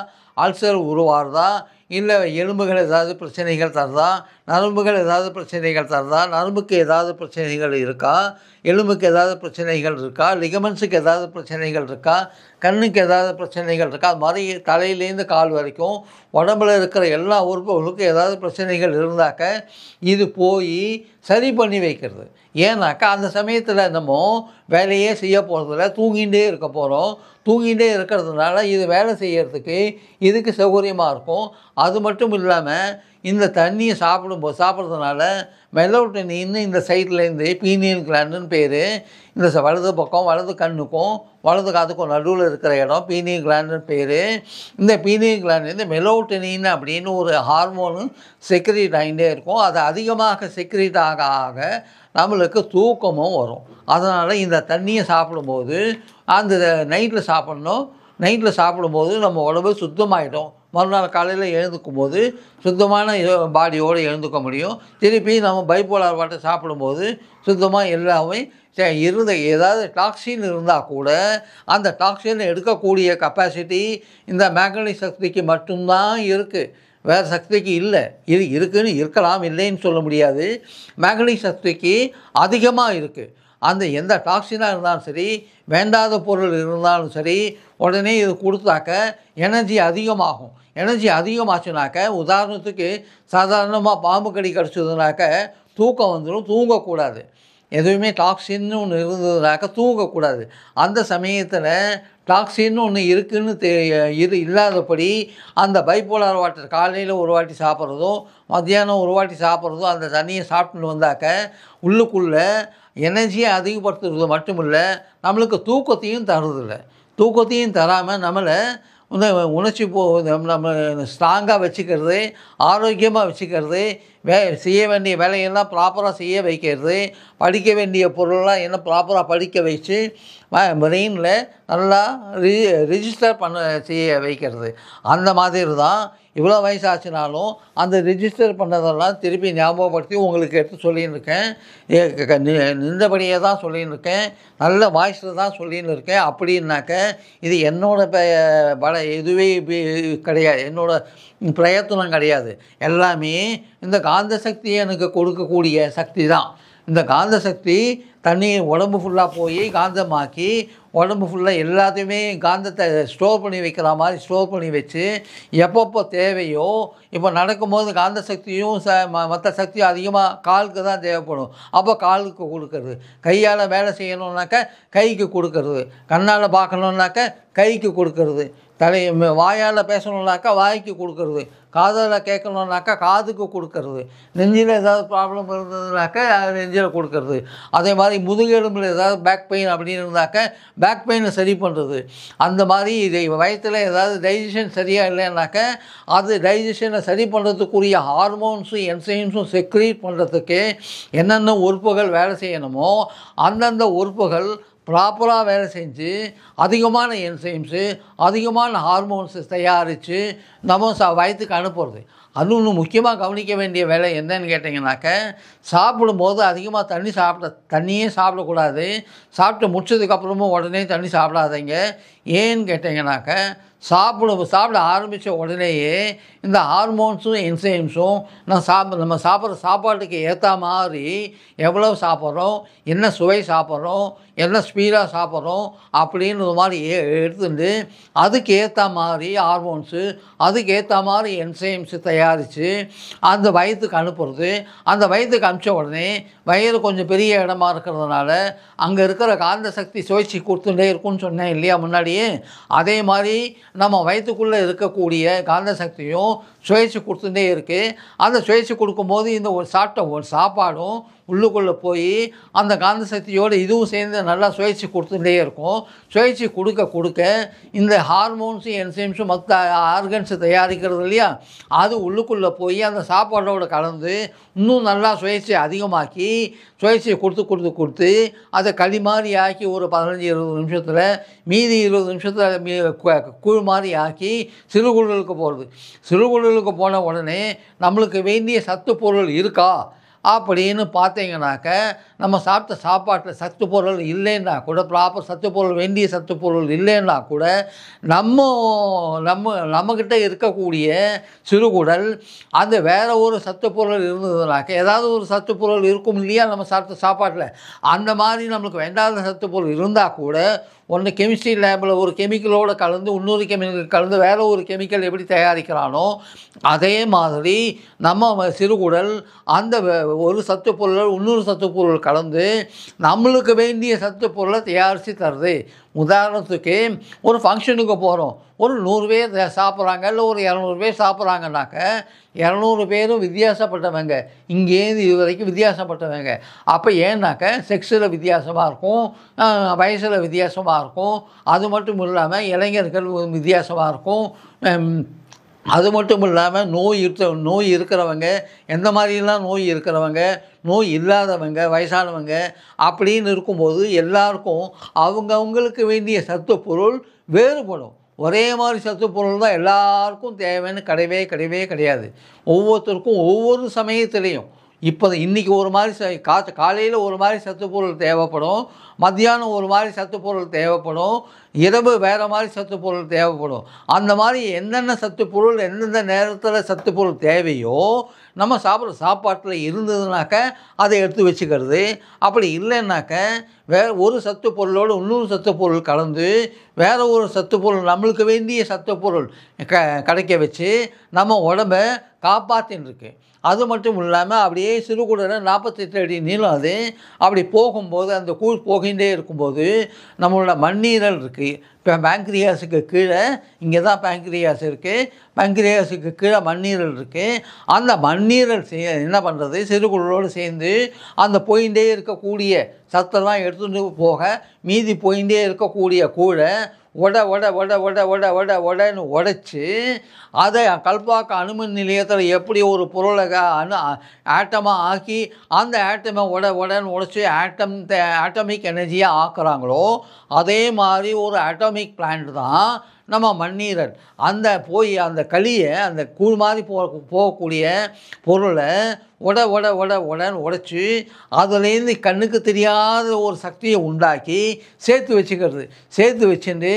Speaker 1: அல்சர் உருவாகிறதா, இல்லை எலும்புகள் ஏதாவது பிரச்சனைகள் தருதா, நரம்புகள் ஏதாவது பிரச்சனைகள் தருதா, நரம்புக்கு ஏதாவது பிரச்சனைகள் இருக்கா, எலும்புக்கு ஏதாவது பிரச்சனைகள் இருக்கா, லிகமெண்ட்ஸுக்கு ஏதாவது பிரச்சனைகள் இருக்கா, கண்ணுக்கு ஏதாவது பிரச்சனைகள் இருக்கா, அது மாதிரி தலையிலேருந்து கால் வரைக்கும் உடம்புல இருக்கிற எல்லா உறுப்புகளுக்கும் ஏதாவது பிரச்சனைகள் இருந்தாக்க இது போய் சரி பண்ணி வைக்கிறது. ஏன்னாக்கா அந்த சமயத்தில் நம்ம வேலையே செய்ய போகிறதில்ல, தூங்கிகிட்டே இருக்க போகிறோம். தூங்கிகிட்டே இருக்கிறதுனால இது வேலை செய்கிறதுக்கு இதுக்கு சௌகரியமாக இருக்கும். அது மட்டும் இல்லாமல் இந்த தண்ணியை சாப்பிட்றதுனால மெலோட்டனின்னு இந்த சைட்லேருந்து பீனியல் கிளாண்டுன்னு பேர், இந்த வலது பக்கம் வலது கண்ணுக்கும் வலது காதுக்கும் நடுவில் இருக்கிற இடம் பீனியல் கிளாண்டுன்னு பேர். இந்த பீனியல் கிளாண்ட்லேருந்து மெலோட்டனின் அப்படின்னு ஒரு ஹார்மோனு செக்ரீட் ஆகிட்டே இருக்கும். அது அதிகமாக செக்ரீட் ஆக ஆக நம்மளுக்கு தூக்கமும் வரும். அதனால் இந்த தண்ணியை சாப்பிடும்போது அந்த நைட்டில் சாப்பிட்ணும். நைட்டில் சாப்பிடும்போது நம்ம உடம்பு சுத்தமாகிடும். மறுநாள் காலையில் எழுந்துக்கும் போது சுத்தமான பாடியோடு எழுந்துக்க முடியும். திருப்பி நம்ம பைப்போலார் வாட்டர் சாப்பிடும்போது சுத்தமாக எல்லாமே இருந்த ஏதாவது டாக்ஸின் இருந்தால் கூட அந்த டாக்ஸின் எடுக்கக்கூடிய கெப்பாசிட்டி இந்த மேக்னடிக் சக்திக்கு மட்டும்தான் இருக்குது. வேறு சக்திக்கு இல்லை. இது இருக்குதுன்னு இருக்கலாம், இல்லைன்னு சொல்ல முடியாது. மேக்னடிக் சக்திக்கு அதிகமாக இருக்குது. அந்த எந்த டாக்ஸினாக இருந்தாலும் சரி, வேண்டாத பொருள் இருந்தாலும் சரி, உடனே இது கொடுத்தாக்க எனர்ஜி அதிகமாகும். எனர்ஜி அதிகமாச்சுனாக்க, உதாரணத்துக்கு சாதாரணமாக பாம்பு கடி கடிச்சதுனாக்க தூக்கம் வந்துடும். தூங்கக்கூடாது. எதுவுமே டாக்ஸின்னு ஒன்று இருந்ததுனாக்க தூங்கக்கூடாது. அந்த சமயத்தில் டாக்ஸின்னு ஒன்று இருக்குதுன்னு இல்லாதபடி அந்த பைப்போலார் வாட்டர் காலையில் ஒரு வாட்டி சாப்பிட்றதும் மத்தியானம் ஒரு வாட்டி சாப்பிட்றதும் அந்த தண்ணியை சாப்பிட்டுன்னு வந்தாக்க உள்ளுக்குள்ளே எனர்ஜியை அதிகப்படுத்துறது மட்டும் இல்லை, நம்மளுக்கு தூக்கத்தையும் தருதில்லை. தூக்கத்தையும் தராமல் நம்மளை உணர்ச்சி நம்ம ஸ்ட்ராங்காக வச்சுக்கிறது, ஆரோக்கியமாக வச்சுக்கிறது, செய்ய வேண்டிய வேலையெல்லாம் ப்ராப்பராக செய்ய வைக்கிறது, படிக்க வேண்டிய பொருளெலாம் என்ன ப்ராப்பராக படிக்க வச்சு பிரெயினில் நல்லா ரிஜிஸ்டர் செய்ய வைக்கிறது. அந்த மாதிரி தான் இவ்வளோ வயசாச்சுனாலும் அந்த ரிஜிஸ்டர் பண்ணதெல்லாம் திருப்பி ஞாபகப்படுத்தி உங்களுக்கு எடுத்து சொல்லின்னு இருக்கேன். நின்றபடியே தான் சொல்லின்னு இருக்கேன். நல்ல வாய்ஸில் தான் சொல்லின்னு இருக்கேன். அப்படின்னாக்க இது என்னோட இதுவே கிடையாது, என்னோட பிரயத்தனம் கிடையாது. எல்லாமே இந்த காந்த சக்தியை எனக்கு கொடுக்கக்கூடிய சக்தி தான். இந்த காந்த சக்தி தண்ணி உடம்பு ஃபுல்லாக போய் காந்தமாக்கி உடம்பு ஃபுல்லாக எல்லாத்தையுமே காந்தத்தை ஸ்டோர் பண்ணி வைக்கிற மாதிரி ஸ்டோர் பண்ணி வச்சு எப்பப்போ தேவையோ, இப்போ நடக்கும்போது காந்த சக்தியும் மற்ற சக்தியும் அதிகமாக காலுக்கு தான் தேவைப்படும். அப்போ காலுக்கு கொடுக்கறது, கையால் வேலை செய்யணுன்னாக்க கைக்கு கொடுக்கறது, கண்ணால் பார்க்கணுன்னாக்க கைக்கு கொடுக்கறது, வாயால் பேசணுன்னாக்கா வாய்க்கு கொடுக்கறது, காதால் கேட்கணுன்னாக்கா காதுக்கு கொடுக்கறது, நெஞ்சில் ஏதாவது ப்ராப்ளம் இருந்ததுனாக்கா நெஞ்சில் கொடுக்கறது, அதே மாதிரி முதுகெலும்பில் ஏதாவது பேக் பெயின் அப்படின்னு இருந்தாக்க பேக் பெயினை சரி பண்ணுறது. அந்த மாதிரி இதை வயிற்றில் ஏதாவது டைஜஷன் சரியாக இல்லைன்னாக்க அது டைஜஷனை சரி பண்ணுறதுக்குரிய ஹார்மோன்ஸும் என்சைம்ஸும் செக்ரீட் பண்ணுறதுக்கு என்னென்ன உறுப்புகள் வேலை செய்யணுமோ அந்தந்த உறுப்புகள் ப்ராப்பராக வேலை செஞ்சு அதிகமான என்சைம்ஸு அதிகமான ஹார்மோன்ஸு தயாரித்து நம்ம வயிற்றுக்கு அனுப்புறது. அது ஒன்று முக்கியமாக கவனிக்க வேண்டிய வேலை என்னன்னு கேட்டிங்கனாக்க, சாப்பிடும்போது அதிகமாக தண்ணியே சாப்பிடக்கூடாது. சாப்பிட்டு முடிச்சதுக்கப்புறமும் உடனே தண்ணி சாப்பிடாதீங்க. ஏன்னு கேட்டிங்கனாக்க, சாப்பிட ஆரம்பித்த உடனேயே இந்த ஹார்மோன்ஸும் என்சைம்ஸும் நம்ம சாப்பிட்ற சாப்பாட்டுக்கு ஏற்ற மாதிரி எவ்வளோ சாப்பிட்றோம், என்ன சுவை சாப்பிட்றோம், என்ன ஸ்பீடாக சாப்பிட்றோம் அப்படின்றது மாதிரி எடுத்துட்டு அதுக்கு ஏற்ற மாதிரி ஹார்மோன்ஸு அதுக்கேற்ற மாதிரி என்சைம்ஸு தயாரித்து அந்த வயிற்றுக்கு அனுப்புறது. அந்த வயிற்றுக்கு அனுப்பிச்ச உடனே வயிறு கொஞ்சம் பெரிய இடமா இருக்கிறதுனால அங்கே இருக்கிற காந்த சக்தி சுழற்சி கொடுத்துட்டே இருக்குன்னு சொன்னேன் இல்லையா முன்னாடியே. அதே மாதிரி நம்ம வயிற்றுக்குள்ளே இருக்கக்கூடிய காந்த சக்தியும் சுழற்சி கொடுத்துட்டே இருக்குது. அந்த சுழற்சி கொடுக்கும்போது இந்த ஒரு சாப்பிட்ட ஒரு சாப்பாடும் உள்ளுக்குள்ளே போய் அந்த காந்த சக்தியோடு இதுவும் சேர்ந்து நல்லா சுழற்சி கொடுத்துட்டே இருக்கும். சுழற்சி கொடுக்க கொடுக்க இந்த ஹார்மோன்ஸும் என்சைம்ஸும் மற்ற ஆர்கன்ஸு தயாரிக்கிறது இல்லையா, அது உள்ளுக்குள்ளே போய் அந்த சாப்பாடோடு கலந்து இன்னும் நல்லா சுழற்சி அதிகமாக்கி சுழற்சியை கொடுத்து அதை களி மாதிரி ஆக்கி ஒரு 15-20 நிமிஷத்தில் மீதி 20 நிமிஷத்தில் கூழ் மாதிரி ஆக்கி சிறுகுடலுக்கு போகிறது. சிறுகுடலுக்கு போன உடனே நம்மளுக்கு வேண்டிய சத்து பொருள் இருக்கா அப்படின்னு பார்த்தீங்கன்னாக்க, நம்ம சாப்பிட்ட சாப்பாட்டில் சத்து பொருள் இல்லைன்னா கூட, ப்ராப்பர் சத்து பொருள் வேண்டிய சத்து பொருள் இல்லைன்னா கூட நம்மக்கிட்ட இருக்கக்கூடிய சிறுகுடல் அந்த வேறு ஒரு சத்து பொருள் இருந்ததுனாக்க, ஏதாவது ஒரு சத்து பொருள் இருக்கும் இல்லையா நம்ம சாப்பிட்ட சாப்பாட்டில், அந்த மாதிரி நம்மளுக்கு வேண்டாத சத்து பொருள் இருந்தால் கூட ஒன்று கெமிஸ்ட்ரி லேபில் ஒரு கெமிக்கலோடு கலந்து இன்னொரு கெமிக்கல் கலந்து வேறு ஒரு கெமிக்கல் எப்படி தயாரிக்கிறானோ அதே மாதிரி நம்ம சிறுகுடல் அந்த ஒரு சத்து பொருள் இன்னொரு சத்து பொருள் கலந்து நம்மளுக்கு வேண்டிய சத்து பொருளை தயாரித்து தருது. உதாரணத்துக்கு ஒரு ஃபங்க்ஷனுக்கு போகிறோம், ஒரு 100 பேர் சாப்பிட்றாங்க, இல்லை ஒரு 200 பேர் சாப்பிட்றாங்கனாக்க 200 பேரும் வித்தியாசப்பட்டவங்க, இங்கேருந்து இது வரைக்கும் வித்தியாசப்பட்டவங்க. அப்போ ஏன்னாக்க செக்ஸில் வித்தியாசமாக இருக்கும், வயசில் வித்தியாசமாக இருக்கும், அது மட்டும் இல்லாமல் இளைஞர்கள் வித்தியாசமாக இருக்கும், அது மட்டும் இல்லாமல் நோய் இருக்கிறவங்க, எந்த மாதிரிலாம் நோய் இருக்கிறவங்க, நோய் இல்லாதவங்க, வயசானவங்க அப்படின்னு இருக்கும்போது எல்லாருக்கும் அவங்கவுங்களுக்கு வேண்டிய சத்து பொருள் வேறுபடும். ஒரே மாதிரி சத்து பொருள் தான் எல்லாருக்கும் தேவைன்னு கிடையாது. ஒவ்வொருத்தருக்கும் ஒவ்வொரு சமயத்துலேயும் இன்றைக்கி ஒரு மாதிரி காலையில் ஒரு மாதிரி சத்து பொருள் தேவைப்படும், மத்தியானம் ஒரு மாதிரி சத்து பொருள் தேவைப்படும், இரவு வேறு மாதிரி சத்து பொருள் தேவைப்படும். அந்த மாதிரி என்னென்ன சத்து பொருள் எந்தெந்த நேரத்தில் சத்து பொருள் தேவையோ நம்ம சாப்பிட்ற சாப்பாட்டில் இருந்ததுனாக்க அதை எடுத்து வச்சுக்கிறது. அப்படி இல்லைன்னாக்க வேறு ஒரு சத்து பொருளோடு இன்னொரு சத்து பொருள் கலந்து வேறு ஒரு சத்து பொருள் நம்மளுக்கு வேண்டிய சத்து பொருள் கிடைக்க வச்சு நம்ம உடம்பை காப்பாற்றின்னு இருக்கு. அது மட்டும் இல்லாமல் அப்படியே சிறுகுடலை 48 அடி நீளம் அது அப்படி போகும்போது அந்த கூழ் போகின்றே இருக்கும்போது நம்மளோட மண்ணீரல் இருக்குது. இப்போ பேங்க்ரியாஸுக்கு கீழே இங்கே தான் பேங்க்ரியாஸ் இருக்குது, பேங்க்ரியாஸுக்கு கீழே மண்ணீரல் இருக்குது. அந்த மண்ணீரல் என்ன பண்ணுறது, சிறுகுடலோடு சேர்ந்து அந்த போயிட்டே இருக்கக்கூடிய சத்தெல்லாம் எடுத்துகிட்டு போக மீதி போயிட்டே இருக்கக்கூடிய கூழை உடன்னு உடைச்சி அதை கல்பாக்க அணுமின் நிலையத்தில் எப்படி ஒரு பொருளை ஆட்டமாக ஆக்கி அந்த ஆட்டமை உடன்னு உடைச்சி ஆட்டமிக் எனர்ஜியாக ஆக்குறாங்களோ அதே மாதிரி ஒரு ஆட்டமிக் பிளான்ட் தான் நம்ம மண்ணீரல். அந்த களியை அந்த கூழ் மாதிரி போகக்கூடிய பொருளை உடன்னு உடைச்சி அதுலேருந்து கண்ணுக்கு தெரியாத ஒரு சக்தியை உண்டாக்கி சேர்த்து வச்சுட்டு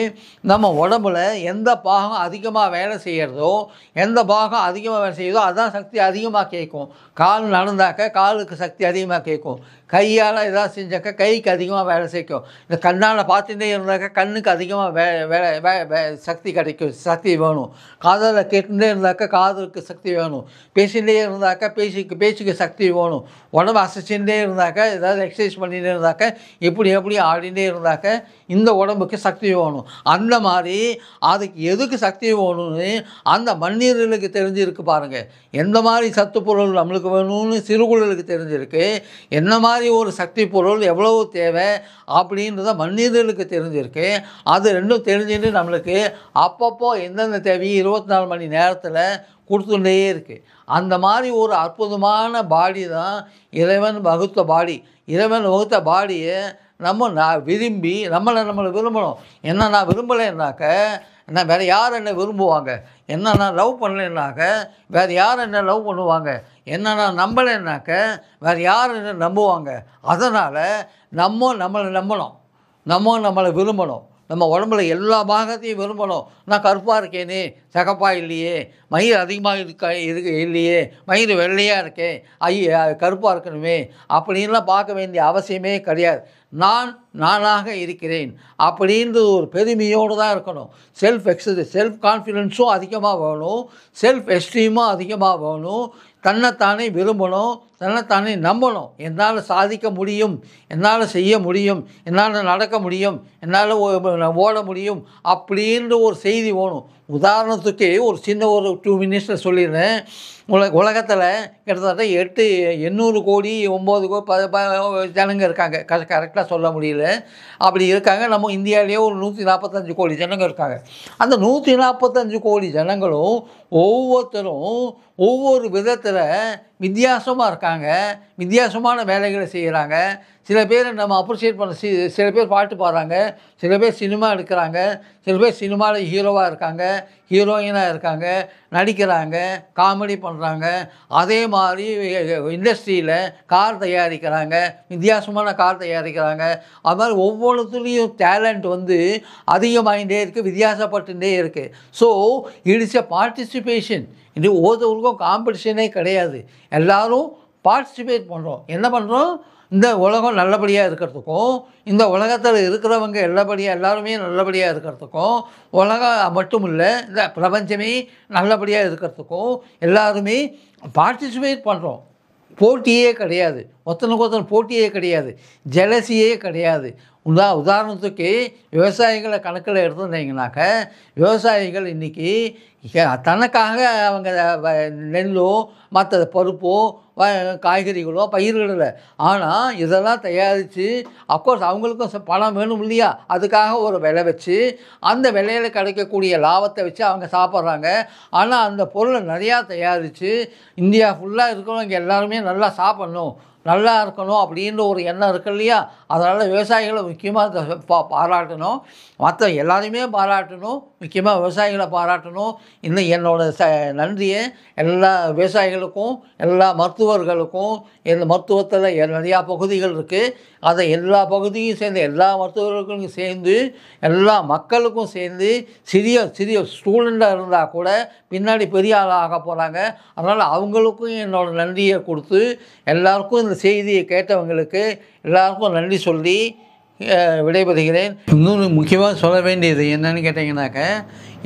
Speaker 1: நம்ம உடம்புல எந்த பாகம் அதிகமாக வேலை செய்கிறதோ எந்த பாகம் அதிகமாக வேலை செய்யுதோ அதுதான் சக்தி அதிகமாக கேட்கும். கால் நடந்தாக்க காலுக்கு சக்தி அதிகமாக கேட்கும், கையால் எதாவது செஞ்சாக்க கைக்கு அதிகமாக வேலை செய்யும், இந்த கண்ணால் பார்த்துட்டே இருந்தாக்க கண்ணுக்கு அதிகமாக சக்தி வேணும், காதில் கேட்டுட்டே இருந்தாக்க காதுக்கு சக்தி வேணும், பேசிகிட்டே இருந்தாக்க பேச்சுக்கு சக்தி வேணும், உடம்பு அசைச்சுட்டே இருந்தாக்க ஏதாவது எக்ஸசைஸ் பண்ணிகிட்டே இருந்தாக்க எப்படி ஆடிகிட்டே இருந்தாக்க இந்த உடம்புக்கு சக்தி வேணும். அந்த மாதிரி அதுக்கு எதுக்கு சக்தி வேணும்னு அந்த மண்ணீரலுக்கு தெரிஞ்சிருக்கு பாருங்கள். எந்த மாதிரி சத்து பொருள் நம்மளுக்கு வேணும்னு சிறுகுடலுக்கு தெரிஞ்சிருக்கு, என்ன மாதிரி ஒரு சக்தி பொருள் எவ்வளவு தேவை அப்படின்றத மண்ணீரலுக்கு தெரிஞ்சிருக்கு. அது ரெண்டும் தெரிஞ்சுட்டு நம்மளுக்கு அப்பப்போ எந்தெந்த தேவையும் 24 மணி நேரத்தில் கொடுத்துட்டே இருக்குது. அந்த மாதிரி ஒரு அற்புதமான பாடி தான் இறைவன் வகுத்த பாடி. இறைவன் வகுத்த பாடியை விரும்பி நம்மளை விரும்பணும். என்ன நான் விரும்பலைன்னாக்க நான் வேறு யார் என்னை விரும்புவாங்க, என்ன நான் லவ் பண்ணலைன்னாக்க வேறு யார் என்ன லவ் பண்ணுவாங்க, என்ன நான் நம்பலைன்னாக்க வேறு யார் என்ன நம்புவாங்க. அதனால் நம்மளை நம்பணும், நம்மளை விரும்பணும், நம்ம உடம்புல எல்லா பாகத்தையும் விரும்பணும். நான் கருப்பாக இருக்கேனே, சகப்பாக இல்லையே, மயிர் அதிகமாக இல்லையே, மயிர் வெள்ளையாக இருக்கேன், கருப்பாக இருக்கணுமே அப்படின்லாம் பார்க்க வேண்டிய அவசியமே கிடையாது. நானாக இருக்கிறேன் அப்படின்றது ஒரு பெருமையோடு தான் இருக்கணும். செல்ஃப் கான்ஃபிடென்ஸும் அதிகமாக வேணும், செல்ஃப் எஸ்டீமும் அதிகமாக வேணும். தன்னைத்தானே விரும்பணும், தன்னைத்தானே நம்பணும். என்னால் சாதிக்க முடியும், என்னால் செய்ய முடியும், என்னால் நடக்க முடியும், என்னால் ஓட முடியும் அப்படின்ற ஒரு செய்தி வேணும். உதாரணத்துக்கு ஒரு சின்ன ஒரு 2 மினிட்ஸில் சொல்லிடுறேன். உலகத்தில் கிட்டத்தட்ட 800 கோடி 9 ஜனங்க இருக்காங்க. கரெக்டாக சொல்ல முடியல. அப்படி இருக்காங்க. நம்ம இந்தியாவிலேயே ஒரு 145 கோடி ஜனங்க இருக்காங்க. அந்த 145 கோடி ஜனங்களும் ஒவ்வொருத்தரும் ஒவ்வொரு விதத்தில் வித்தியாசமாக இருக்காங்க. வித்தியாசமான வேலைகளை செய்கிறாங்க. சில பேர் நம்ம அப்ரிஷியேட் பண்ண சில பேர் பாட்டு பாடுறாங்க, சில பேர் சினிமா எடுக்கிறாங்க, சில பேர் சினிமாவில் ஹீரோவாக இருக்காங்க, ஹீரோயினாக இருக்காங்க, நடிக்கிறாங்க, காமெடி பண்ணுறாங்க. அதே மாதிரி இண்டஸ்ட்ரியில் கார் தயாரிக்கிறாங்க, வித்தியாசமான கார் தயாரிக்கிறாங்க. அது மாதிரி ஒவ்வொருத்துலேயும் டேலண்ட் அதிகமாகிட்டே இருக்குது, வித்தியாசப்பட்டுட்டே இருக்குது. So it is a participation. இது ஒவ்வொருத்தருக்கும் காம்படிஷனே கிடையாது. எல்லோரும் பார்ட்டிசிபேட் பண்ணுறோம். என்ன பண்ணுறோம்? இந்த உலகம் நல்லபடியாக இருக்கிறதுக்கும், இந்த உலகத்தில் இருக்கிறவங்க எல்லாருமே நல்லபடியாக இருக்கிறதுக்கும், உலகம் மட்டும் இல்லை இந்த பிரபஞ்சமே நல்லபடியாக இருக்கிறதுக்கும் எல்லாருமே பார்ட்டிசிபேட் பண்ணுறோம். போட்டியே கிடையாது. ஒருத்தனுக்கு போட்டியே கிடையாது. ஜெலசியே கிடையாது. உதாரணத்துக்கு விவசாயிகளை கணக்கில் எடுத்துட்டீங்கன்னாக்க, விவசாயிகள் இன்றைக்கி தனக்காக அவங்க நெல்லோ மற்ற பருப்போ காய்கறிகளோ பயிரிடலை. ஆனால் இதெல்லாம் தயாரித்து அஃப்கோர்ஸ் அவங்களுக்கும் பணம் வேணும் இல்லையா? அதுக்காக ஒரு விலை வச்சு அந்த விலையில் கிடைக்கக்கூடிய லாபத்தை வச்சு அவங்க சாப்பிட்றாங்க. ஆனால் அந்த பொருளை நிறையா தயாரித்து இந்தியா ஃபுல்லாக இருக்கிறவங்க எல்லாருமே நல்லா சாப்பிட்ணும், நல்லா இருக்கணும் அப்படின்ற ஒரு எண்ணம் இருக்கு இல்லையா? அதனால் விவசாயிகளை முக்கியமாக பாராட்டணும். மற்ற எல்லாரையுமே பாராட்டணும், முக்கியமாக விவசாயிகளை பாராட்டணும். இன்னும் என்னோடய நன்றியை எல்லா விவசாயிகளுக்கும், எல்லா மருத்துவர்களுக்கும். இந்த மருத்துவத்தில் நிறையா பகுதிகள் இருக்குது. அதை எல்லா பகுதியும் சேர்ந்து எல்லா மருத்துவர்களுக்கும் சேர்ந்து எல்லா மக்களுக்கும் சேர்ந்து சிறிய ஸ்டூடெண்ட்டாக இருந்தால் கூட பின்னாடி பெரிய ஆளாக போகிறாங்க. அதனால் அவங்களுக்கும் என்னோடய நன்றியை கொடுத்து எல்லாருக்கும் இந்த செய்தியை கேட்டவங்களுக்கு எல்லாருக்கும் நன்றி சொல்லி விடைபெறுகிறேன். இன்னொன்று முக்கியமாக சொல்ல வேண்டியது என்னென்னு கேட்டிங்கனாக்க,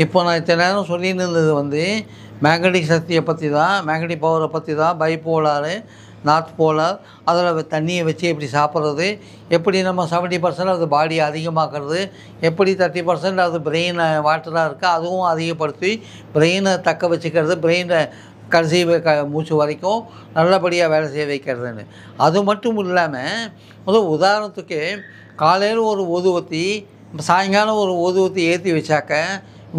Speaker 1: இப்போ நான் இத்தனை நேரம் சொல்லின்னு இருந்தது மேக்னடிக் சக்தியை பற்றி தான், மேக்னடிக் பவரை பற்றி தான். பைபோலாரு, நார்த் போலார், அதில் தண்ணியை வச்சு எப்படி சாப்பிட்றது, எப்படி நம்ம 70% அது பாடியை அதிகமாக்குறது, எப்படி 30% அது பிரெயின் வாட்டராக இருக்குது அதுவும் அதிகப்படுத்தி பிரெயினை தக்க வச்சுக்கிறது, பிரெயினை கடைசி மூச்சு வரைக்கும் நல்லபடியாக வேலை செய்ய வைக்கிறதுன்னு. அது மட்டும் இல்லாமல் உதாரணத்துக்கு காலையில் ஒரு ஊதுவத்தி, சாயங்காலம் ஒரு ஊதுவத்தி ஏற்றி வச்சாக்க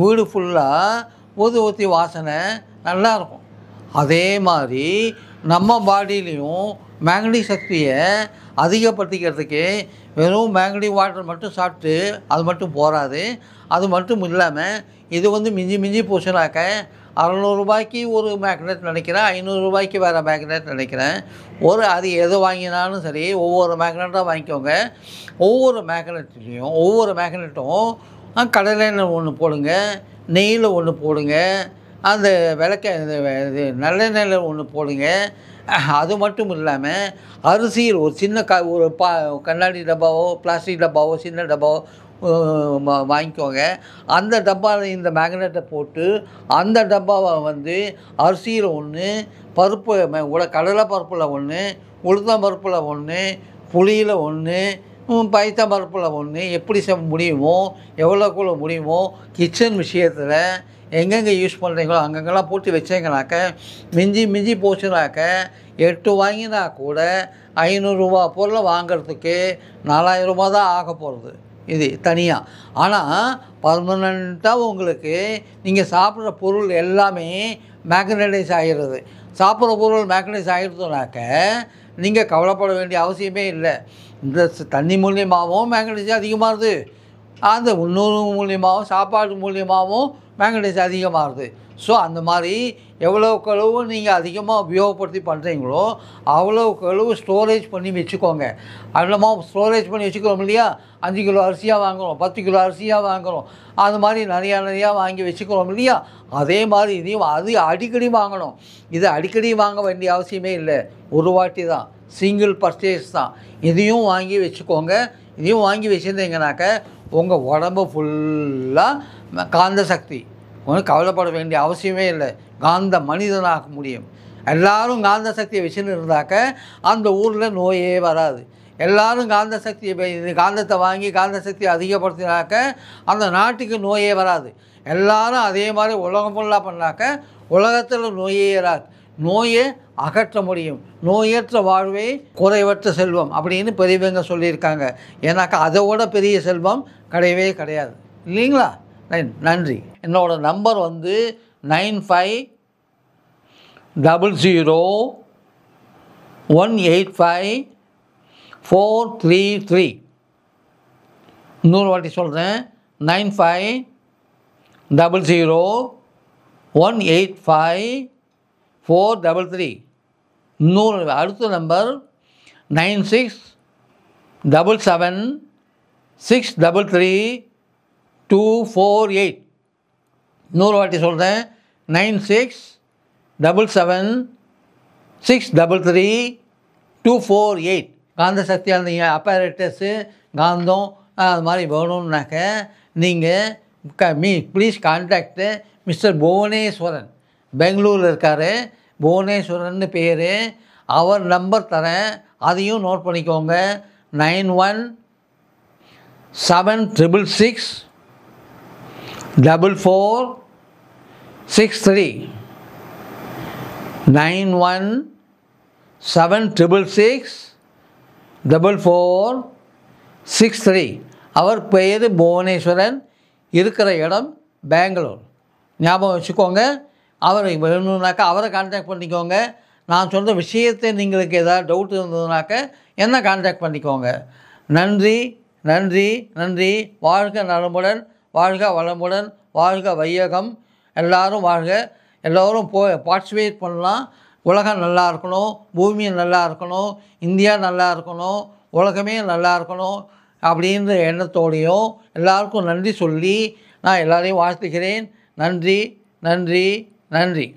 Speaker 1: வீடு ஃபுல்லாக ஊதுவத்தி வாசனை நல்லாயிருக்கும். அதே மாதிரி நம்ம பாடியிலையும் மேக்னடிக் சக்தியை அதிகப்படுத்திக்கிறதுக்கு வெறும் மேக்னடிக் வாட்டர் மட்டும் சாப்பிட்டு அது மட்டும் போகாது. அது மட்டும் இல்லாமல் இது மிஞ்சி போச்சுனாக்க 600 ரூபாய்க்கு ஒரு மேக்னெட் நினைக்கிறேன், 500 ரூபாய்க்கு வேறு மேக்னெட் நினைக்கிறேன். அது எது வாங்கினாலும் சரி ஒவ்வொரு மேக்னெட்டாக வாங்கிக்கோங்க. ஒவ்வொரு மேக்னெட்டும் கடலெண்ணெய் ஒன்று போடுங்க, நெய்யில் ஒன்று போடுங்க, அந்த நல்லெண்ணெயில் ஒன்று போடுங்க. அது மட்டும் இல்லாமல் அரிசியில் ஒரு சின்ன ஒரு கண்ணாடி டப்பாவோ பிளாஸ்டிக் டப்பாவோ சின்ன டப்பாவோ வாங்கிக்கோங்க. அந்த டப்பாவில் இந்த மேக்னெட்டை போட்டு அந்த டப்பாவை அரிசியில் ஒன்று, பருப்பு கடலை பருப்பில் ஒன்று, உளுத்தம் பருப்பில் ஒன்று, புளியில் ஒன்று, பைத்தம் பருப்பில் ஒன்று, எப்படி முடியுமோ எவ்வளோக்குள்ள முடியுமோ கிச்சன் விஷயத்தில் எங்கெங்கே யூஸ் பண்ணுறீங்களோ அங்கங்கெல்லாம் போட்டு வச்சிங்கனாக்க மிஞ்சி போச்சுனாக்க 8 வாங்கினா கூட 500 ரூபா பொருளை வாங்கிறதுக்கு 4000 ரூபா தான் ஆக போகிறது இது தனியாக. ஆனால் பர்மனண்ட்டாக உங்களுக்கு நீங்கள் சாப்பிட்ற பொருள் எல்லாமே மேக்னடைஸ் ஆகிடுறது. சாப்பிட்ற பொருள் மேக்னடைஸ் ஆகிடுதுனாக்க நீங்கள் கவலைப்பட வேண்டிய அவசியமே இல்லை. இந்த தண்ணி மூலியமாகவும் மேக்னடைஸ் அதிகமாகுது, அந்த உணவு மூலியமாகவும் சாப்பாடு மூலியமாகவும் மேக்னடைஸ் அதிகமாகுது. ஸோ அந்த மாதிரி எவ்வளோக்களவு நீங்கள் அதிகமாக உபயோகப்படுத்தி பண்ணுறீங்களோ அவ்வளோக்களவு ஸ்டோரேஜ் பண்ணி வச்சுக்கோங்க. அதிகமாக ஸ்டோரேஜ் பண்ணி வச்சுக்கிறோம் இல்லையா? 5 கிலோ அரிசியாக வாங்குகிறோம், 10 கிலோ அரிசியாக வாங்குகிறோம், அது மாதிரி நிறையா வாங்கி வச்சுக்கிறோம் இல்லையா? அதே மாதிரி இதையும் அடிக்கடி வாங்கணும். இது அடிக்கடி வாங்க வேண்டிய அவசியமே இல்லை, ஒரு வாட்டி தான், சிங்கிள் பர்ச்சேஸ் தான். இதையும் வாங்கி வச்சுக்கோங்க. இதையும் வாங்கி வச்சுருந்தீங்கனாக்க உங்கள் உடம்பு ஃபுல்லாக காந்த சக்தி, ஒன்றும் கவலைப்பட வேண்டிய அவசியமே இல்லை, காந்த மனிதனாக முடியும். எல்லோரும் காந்த சக்தியை வச்சுன்னு இருந்தாக்க அந்த ஊரில் நோயே வராது. எல்லாரும் காந்த சக்தியை காந்தத்தை வாங்கி காந்த சக்தியை அதிகப்படுத்தினாக்க அந்த நாட்டுக்கு நோயே வராது. எல்லாரும் அதே மாதிரி உலகம் ஃபுல்லாக பண்ணாக்க உலகத்தில் நோயே வராது. நோயை அகற்ற முடியும். நோயற்ற வாழ்வே குறைவற்ற செல்வம் அப்படின்னு பெரியவங்க சொல்லியிருக்காங்க. ஏன்னாக்கா அதை விட பெரிய செல்வம் கிடையவே கிடையாது இல்லைங்களா? நன்றி. என்னோடய நம்பர் வந்து 9500185433. இன்னொரு வாட்டி சொல்கிறேன், 9500185433. இன்னொரு அடுத்த நம்பர் 9677633248. இன்னொரு வாட்டி சொல்கிறேன், 9677633248. காந்த சக்தியான அப்பரேட்டஸு காந்தம் அது மாதிரி வேணும்னாக்க நீங்கள் ப்ளீஸ் கான்டாக்டு மிஸ்டர் புவனேஸ்வரன். பெங்களூரில் இருக்கார். புவனேஸ்வரன் பேர். அவர் நம்பர் தரேன், அதையும் நோட் பண்ணிக்கோங்க. 91764463. 91764463. அவர் பெயர் புவனேஸ்வரன். இருக்கிற இடம் பெங்களூர். ஞாபகம் வச்சுக்கோங்க. அவர் வேணும்னாக்கா அவரை கான்டாக்ட் பண்ணிக்கோங்க. நான் சொன்ன விஷயத்தை உங்களுக்கு ஏதாவது டவுட் இருந்ததுனாக்க என்ன கான்டாக்ட் பண்ணிக்கோங்க. நன்றி நன்றி நன்றி. வாழ்க நலமுடன், வாழ்க வளமுடன், வாழ்க வையகம். எல்லோரும் வாழ்க. எல்லோரும் பார்ட்டிசிபேட் பண்ணலாம். உலகம் நல்லா இருக்கணும், பூமி நல்லா இருக்கணும், இந்தியா நல்லா இருக்கணும், உலகமே நல்லா இருக்கணும் அப்படின்ற எண்ணத்தோடையும் எல்லாருக்கும் நன்றி சொல்லி நான் எல்லாரையும் வாழ்த்துகிறேன். நன்றி நன்றி நன்றி.